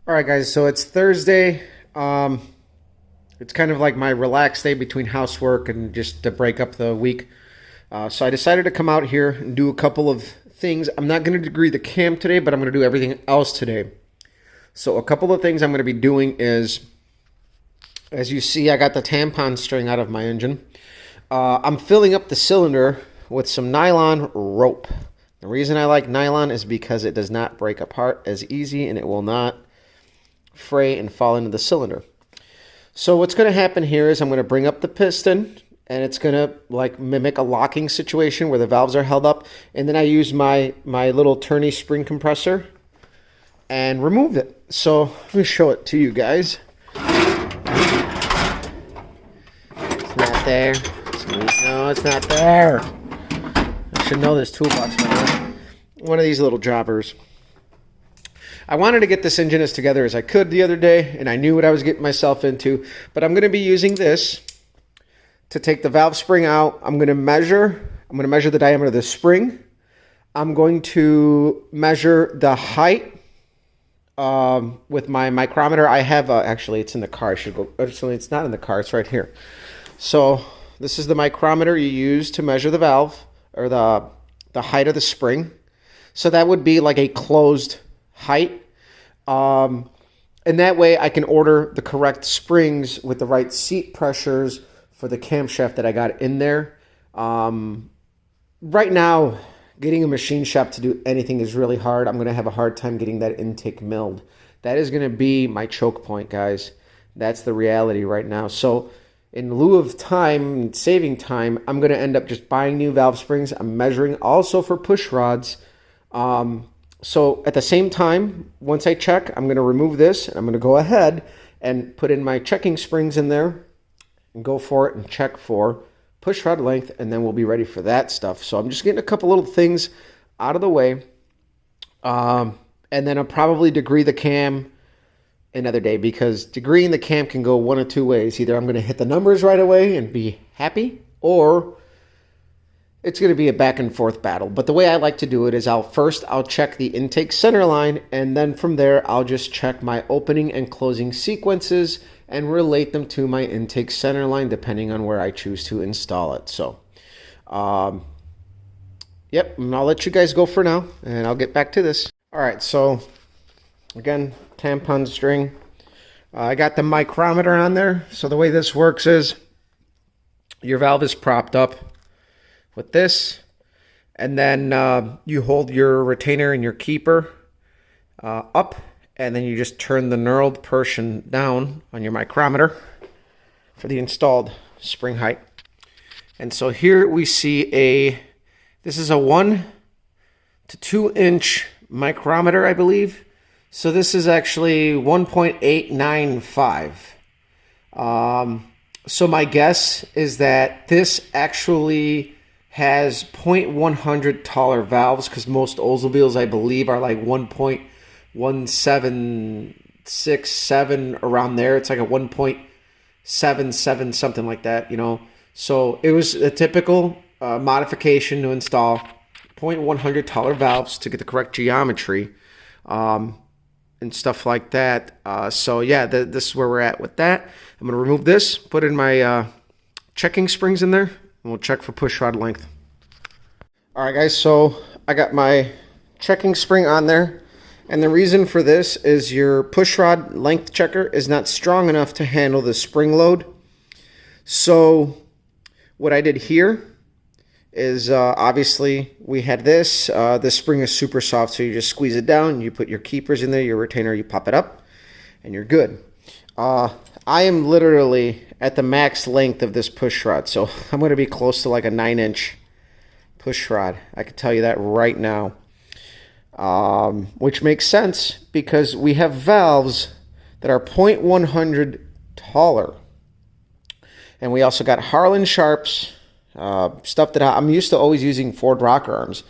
All right, guys. So it's Thursday. It's kind of like my relaxed day between housework and just to break up the week. So I decided to come out here and do a couple of things. I'm not going to degree the cam today, but I'm going to do everything else today. So a couple of things I'm going to be doing is, as you see, I got the tampon string out of my engine. I'm filling up the cylinder with some nylon rope. The reason I like nylon is because it does not break apart as easy and it will not fray and fall into the cylinder. So what's going to happen here is I'm going to bring up the piston and it's going to like mimic a locking situation where the valves are held up, and then I use my little turny spring compressor and remove it. So let me show it to you guys. It's not there. No, it's not there. I should know this toolbox by now. One of these little jobbers. I wanted to get this engine as together as I could the other day, and I knew what I was getting myself into, but I'm going to be using this to take the valve spring out. I'm going to measure the diameter of the spring. I'm going to measure the height with my micrometer. I have, actually, it's in the car. Actually, it's not in the car. It's right here. So this is the micrometer you use to measure the valve, or the height of the spring. So that would be like a closed height. And that way I can order the correct springs with the right seat pressures for the camshaft that I got in there. Right now, getting a machine shop to do anything is really hard. I'm going to have a hard time getting that intake milled. That is going to be my choke point, guys. That's the reality right now. So in lieu of time, saving time, I'm going to end up just buying new valve springs. I'm measuring also for push rods. So at the same time, once I check, I'm going to remove this, and I'm going to go ahead and put in my checking springs in there and go for it and check for push rod length, and then we'll be ready for that stuff. So I'm just getting a couple little things out of the way, and then I'll probably degree the cam another day, because degreeing the cam can go one of two ways. Either I'm going to hit the numbers right away and be happy, or it's going to be a back and forth battle. But the way I like to do it is I'll check the intake center line, and then from there I'll just check my opening and closing sequences and relate them to my intake center line depending on where I choose to install it. So yep, and I'll let you guys go for now, and I'll get back to this. All right, so again, tampon string. I got the micrometer on there. So the way this works is your valve is propped up with this, and then you hold your retainer and your keeper up, and then you just turn the knurled portion down on your micrometer for the installed spring height. And so here we see this is a 1 to 2 inch micrometer, I believe. So this is actually 1.895. So my guess is that this actually has 0.100 taller valves, because most Oldsmobiles, I believe, are like 1.1767, around there. It's like a 1.77, something like that, you know. So it was a typical modification to install 0.100 taller valves to get the correct geometry and stuff like that. So yeah, this is where we're at with that. I'm going to remove this, put in my checking springs in there, and we'll check for push rod length. All right, guys, so I got my checking spring on there, and the reason for this is your push rod length checker is not strong enough to handle the spring load. So what I did here is obviously we had this. This spring is super soft, so you just squeeze it down, you put your keepers in there, your retainer, you pop it up, and you're good. I am literally at the max length of this push rod, so I'm going to be close to like a 9-inch push rod. I can tell you that right now, which makes sense because we have valves that are 0.100 taller, and we also got Harlan Sharps, stuff that I'm used to always using Ford rocker arms.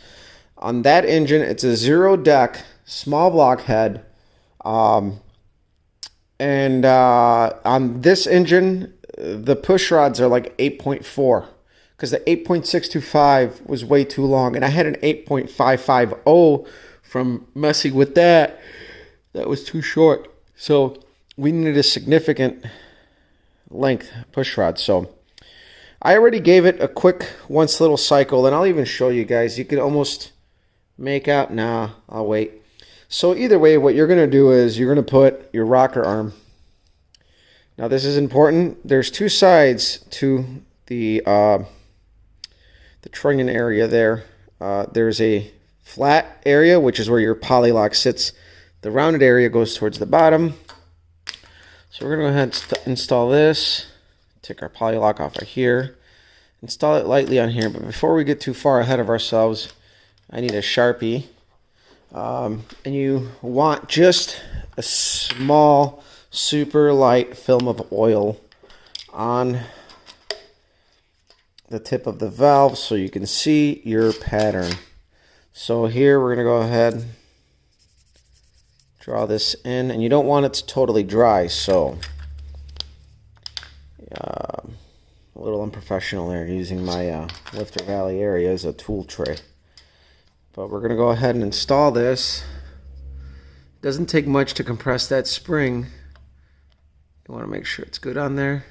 On that engine, it's a 0-deck, small block head. And on this engine, the push rods are like 8.4, because the 8.625 was way too long. And I had an 8.550 from messing with that. That was too short. So we needed a significant length push rod. So I already gave it a quick once little cycle, and I'll even show you guys. You could almost make out. Nah, I'll wait. So either way, what you're going to do is you're going to put your rocker arm. Now this is important. There's two sides to the trunnion area there. There's a flat area, which is where your poly lock sits. The rounded area goes towards the bottom. So we're going to go ahead and install this. Take our poly lock off of here. Install it lightly on here. But before we get too far ahead of ourselves, I need a Sharpie. And you want just a small, super light film of oil on the tip of the valve so you can see your pattern. So here we're going to go ahead, draw this in, and you don't want it to totally dry, so a little unprofessional there using my Lifter Valley area as a tool tray. But we're going to go ahead and install this. Doesn't take much to compress that spring. You want to make sure it's good on there.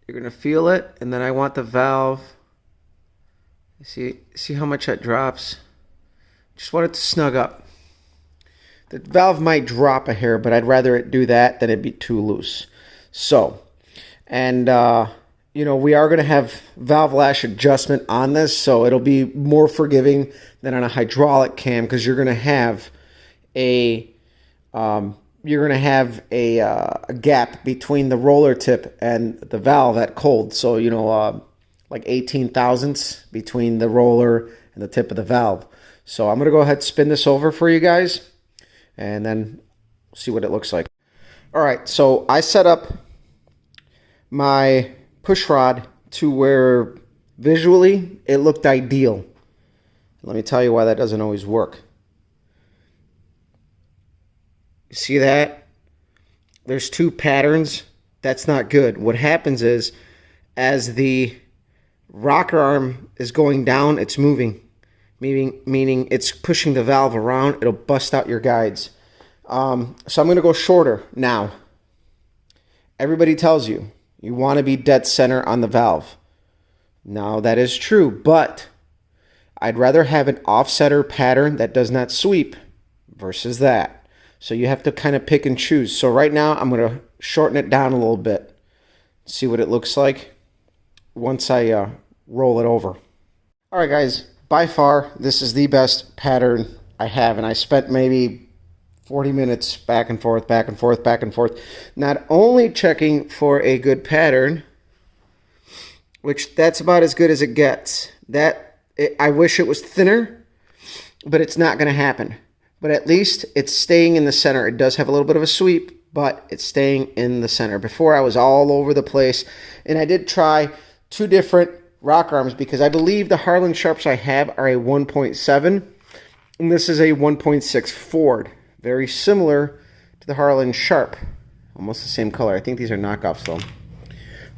You're going to feel it, and then I want the valve. See how much that drops? Just want it to snug up. The valve might drop a hair, but I'd rather it do that than it be too loose. So, and you know, we are going to have valve lash adjustment on this, so it'll be more forgiving than on a hydraulic cam, because you're going to have a gap between the roller tip and the valve at cold. So, you know, like 18 thousandths between the roller and the tip of the valve. So I'm going to go ahead and spin this over for you guys, and then see what it looks like. All right, so I set up my push rod to where visually it looked ideal. Let me tell you why that doesn't always work. You see that? There's two patterns. That's not good. What happens is, as the rocker arm is going down, it's moving, meaning it's pushing the valve around. It'll bust out your guides. So I'm going to go shorter now. Everybody tells you you want to be dead center on the valve. Now that is true, but I'd rather have an offsetter pattern that does not sweep versus that. So you have to kind of pick and choose. So right now I'm going to shorten it down a little bit. See what it looks like once I roll it over. All right, guys, by far this is the best pattern I have, and I spent maybe 40 minutes back and forth, back and forth, back and forth, not only checking for a good pattern, which that's about as good as it gets. I wish it was thinner, but it's not going to happen. But at least it's staying in the center. It does have a little bit of a sweep, but it's staying in the center. Before I was all over the place, and I did try two different rock arms, because I believe the Harlan Sharps I have are a 1.7, and this is a 1.6 Ford. Very similar to the Harlan Sharp. Almost the same color. I think these are knockoffs though.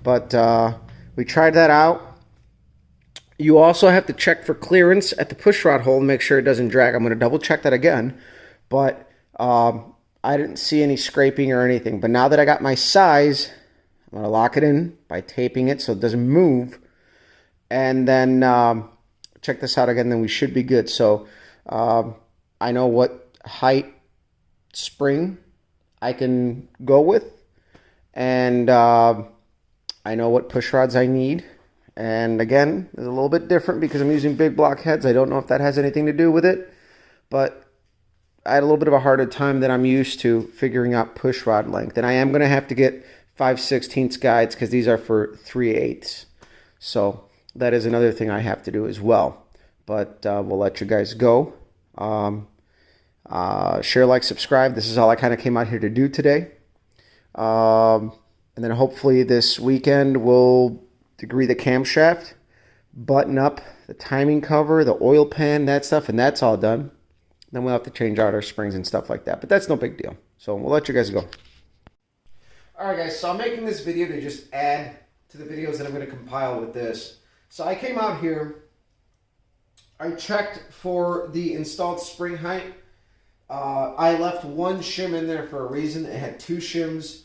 But we tried that out. You also have to check for clearance at the push rod hole and make sure it doesn't drag. I'm going to double check that again. But I didn't see any scraping or anything. But now that I got my size, I'm going to lock it in by taping it so it doesn't move. And then check this out again, then we should be good. So I know what height spring I can go with, and I know what push rods I need. And again, it's a little bit different because I'm using big block heads. I don't know if that has anything to do with it, but I had a little bit of a harder time than I'm used to figuring out push rod length. And I am going to have to get 5/16 guides because these are for 3/8. So that is another thing I have to do as well. But we'll let you guys go. Share, like, subscribe. This is all I kind of came out here to do today. And then hopefully this weekend we'll degree the camshaft, button up the timing cover, the oil pan, that stuff, and that's all done. Then we'll have to change out our springs and stuff like that. But that's no big deal. So we'll let you guys go. Alright guys, so I'm making this video to just add to the videos that I'm going to compile with this. So I came out here, I checked for the installed spring height, I left one shim in there for a reason. It had two shims.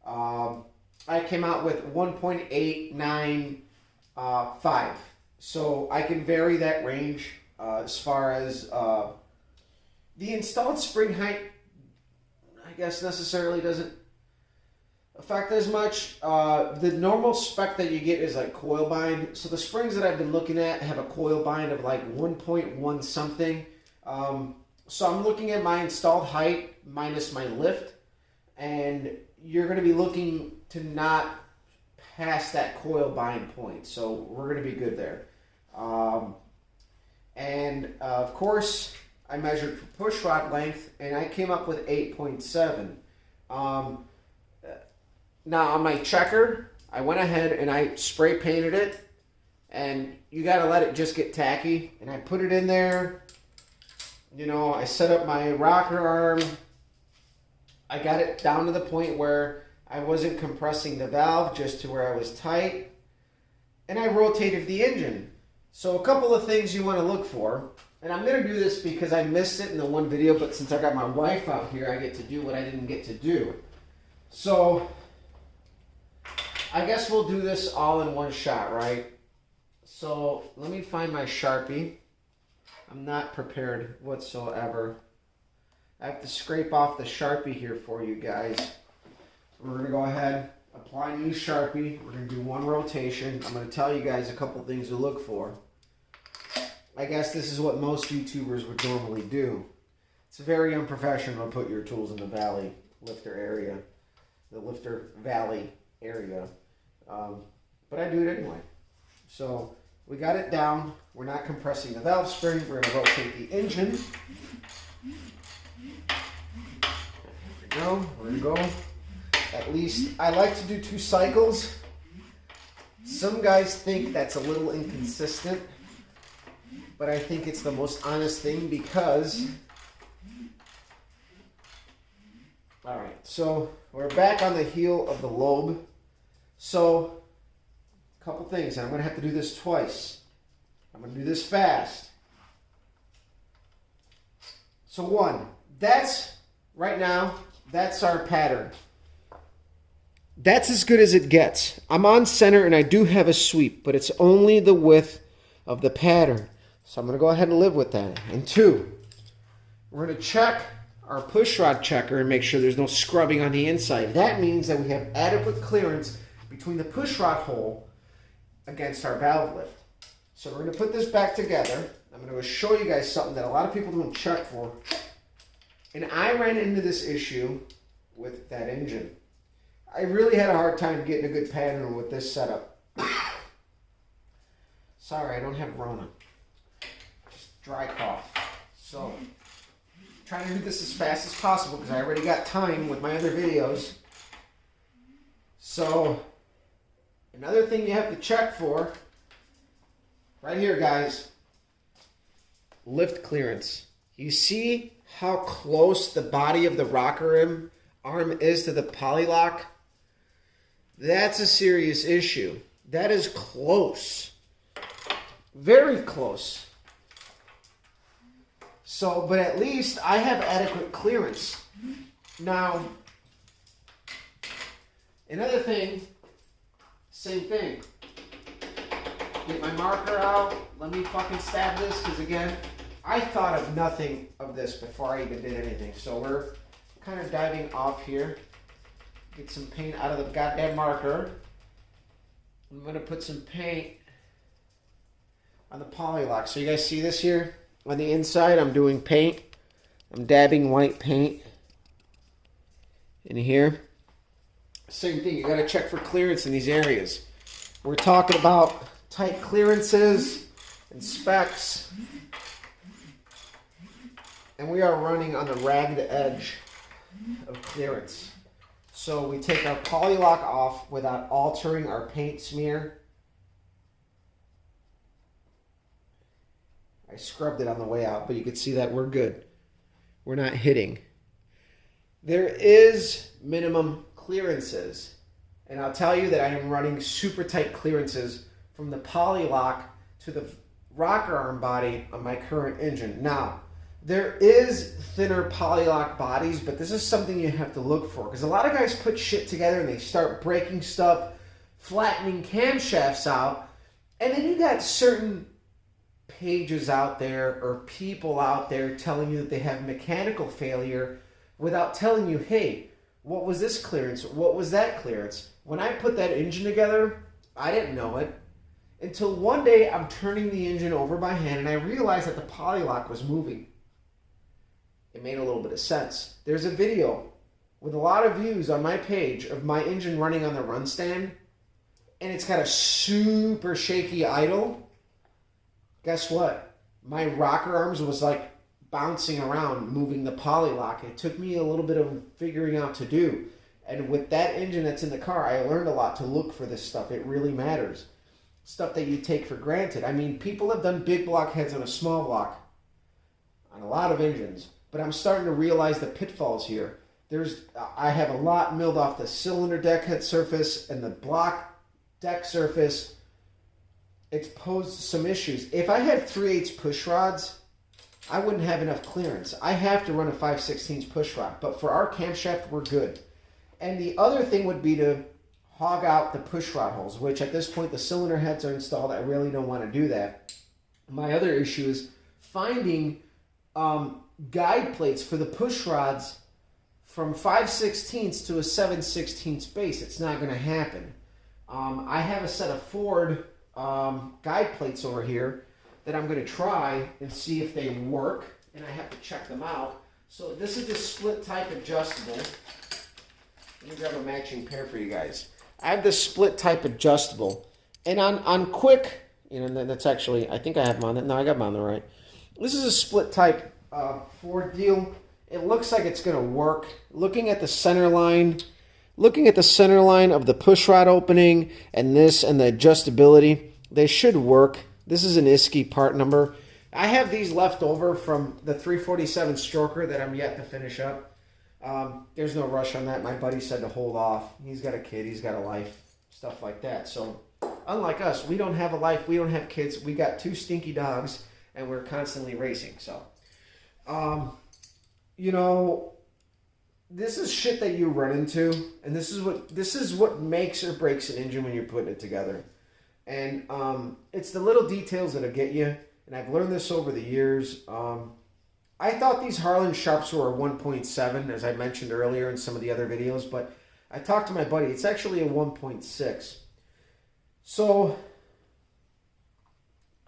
I came out with 1.895. So I can vary that range as far as the installed spring height, I guess necessarily doesn't affect as much. The normal spec that you get is like coil bind. So the springs that I've been looking at have a coil bind of like 1.1 something. So I'm looking at my installed height minus my lift, and you're going to be looking to not pass that coil bind point. So we're going to be good there. Of course, I measured for push rod length, and I came up with 8.7. Now on my checker, I went ahead and I spray painted it, and you got to let it just get tacky. And I put it in there. You know, I set up my rocker arm. I got it down to the point where I wasn't compressing the valve, just to where I was tight. And I rotated the engine. So a couple of things you want to look for. And I'm going to do this because I missed it in the one video, but since I got my wife out here, I get to do what I didn't get to do. So I guess we'll do this all in one shot, right? So let me find my Sharpie. I'm not prepared whatsoever. I have to scrape off the Sharpie here for you guys. We're going to go ahead, apply new Sharpie. We're going to do one rotation. I'm going to tell you guys a couple things to look for. I guess this is what most YouTubers would normally do. It's very unprofessional to put your tools in the valley lifter area. The lifter valley area. But I do it anyway. So we got it down. We're not compressing the valve spring. We're going to rotate the engine. There we go. We're going to go. At least I like to do 2 cycles. Some guys think that's a little inconsistent, but I think it's the most honest thing because... Alright, so we're back on the heel of the lobe. So, a couple things. I'm going to have to do this twice. I'm going to do this fast. So 1, that's, right now, that's our pattern. That's as good as it gets. I'm on center and I do have a sweep, but it's only the width of the pattern. So I'm going to go ahead and live with that. And 2, we're going to check our push rod checker and make sure there's no scrubbing on the inside. That means that we have adequate clearance between the push rod hole against our valve lift. So we're going to put this back together. I'm going to show you guys something that a lot of people don't check for. And I ran into this issue with that engine. I really had a hard time getting a good pattern with this setup. Sorry, I don't have Rona. Just dry cough. So, trying to do this as fast as possible because I already got time with my other videos. So, another thing you have to check for, right here guys, lift clearance. You see how close the body of the rocker arm is to the polylock? That's a serious issue. That is close. Very close. So, but at least I have adequate clearance. Now, another thing, same thing. Get my marker out. Let me fucking stab this, because again, I thought of nothing of this before I even did anything. So we're kind of diving off here. Get some paint out of the goddamn marker. I'm going to put some paint on the polylock. So you guys see this here? On the inside, I'm doing paint. I'm dabbing white paint in here. Same thing, you got to check for clearance in these areas. We're talking about tight clearances and specs. And we are running on the ragged edge of clearance. So we take our polylock off without altering our paint smear. I scrubbed it on the way out, but you can see that we're good. We're not hitting. There is minimum clearances. And I'll tell you that I am running super tight clearances from the polylock to the rocker arm body of my current engine. Now, There is thinner polylock bodies, but this is something you have to look for because a lot of guys put shit together and they start breaking stuff, flattening camshafts out, and then you got certain pages out there or people out there telling you that they have mechanical failure without telling you, hey, what was this clearance? What was that clearance? When I put that engine together, I didn't know it until one day I'm turning the engine over by hand and I realized that the polylock was moving. It made a little bit of sense. There's a video with a lot of views on my page of my engine running on the run stand, and it's got a super shaky idle. Guess what? My rocker arms was like bouncing around, moving the polylock. It took me a little bit of figuring out to do. And with that engine that's in the car, I learned a lot to look for this stuff. It really matters. Stuff that you take for granted. I mean, people have done big block heads on a small block on a lot of engines. But I'm starting to realize the pitfalls here. I have a lot milled off the cylinder deck head surface and the block deck surface. It's posed some issues. If I had 3/8 push rods, I wouldn't have enough clearance. I have to run a 5/16 push rod. But for our camshaft, we're good. And the other thing would be to hog out the push rod holes, which at this point the cylinder heads are installed. I really don't want to do that. My other issue is finding guide plates for the push rods from 5/16 to a 7/16 base. It's not going to happen. I have a set of Ford guide plates over here that I'm going to try and see if they work, and I have to check them out. So this is the split type adjustable. Let me grab a matching pair for you guys. I have this split type adjustable, and on quick, that's actually, I think I have them on that. No, I got them on the right. This is a split type Ford deal. It looks like it's going to work. Looking at the center line of the push rod opening and this and the adjustability, they should work. This is an ISKI part number. I have these left over from the 347 stroker that I'm yet to finish up. There's no rush on that. My buddy said to hold off. He's got a kid. He's got a life. Stuff like that. So unlike us, we don't have a life. We don't have kids. We got 2 stinky dogs, and we're constantly racing. So, this is shit that you run into, and this is what makes or breaks an engine when you're putting it together. And it's the little details that'll get you. And I've learned this over the years. I thought these Harlan Sharps were a 1.7, as I mentioned earlier in some of the other videos, but I talked to my buddy. It's actually a 1.6. So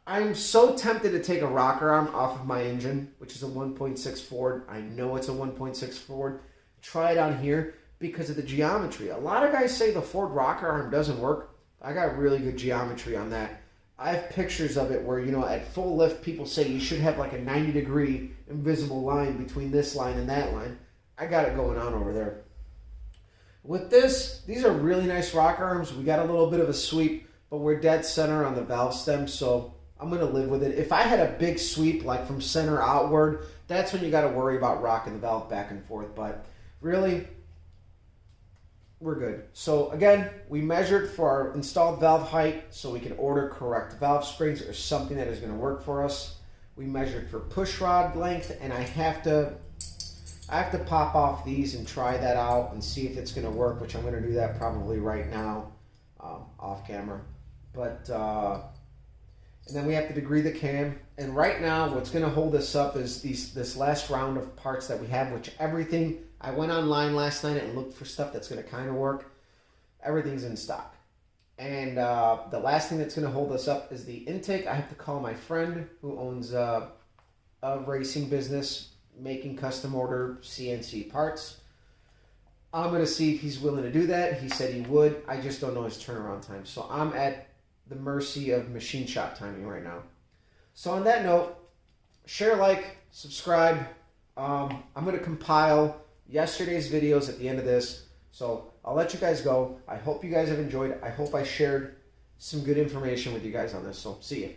I'm so tempted to take a rocker arm off of my engine, which is a 1.6 Ford. I know it's a 1.6 Ford. Try it on here because of the geometry. A lot of guys say the Ford rocker arm doesn't work. I got really good geometry on that. I have pictures of it where, at full lift, people say you should have like a 90-degree invisible line between this line and that line. I got it going on over there. With this, these are really nice rocker arms. We got a little bit of a sweep, but we're dead center on the valve stem, so I'm going to live with it. If I had a big sweep, like from center outward, that's when you got to worry about rocking the valve back and forth. But really, we're good. So again, we measured for our installed valve height so we can order correct valve springs or something that is going to work for us. We measured for push rod length, and I have to pop off these and try that out and see if it's going to work, which I'm going to do that probably right now off camera. But and then we have to degree the cam. And right now, what's going to hold us up is this last round of parts that we have, which everything. I went online last night and looked for stuff that's going to kind of work. Everything's in stock. And the last thing that's going to hold us up is the intake. I have to call my friend who owns a racing business making custom order CNC parts. I'm going to see if he's willing to do that. He said he would. I just don't know his turnaround time. So I'm at the mercy of machine shop timing right now. So on that note, share, like, subscribe. I'm going to compile yesterday's videos at the end of this. So I'll let you guys go. I hope you guys have enjoyed. I hope I shared some good information with you guys on this. So see you.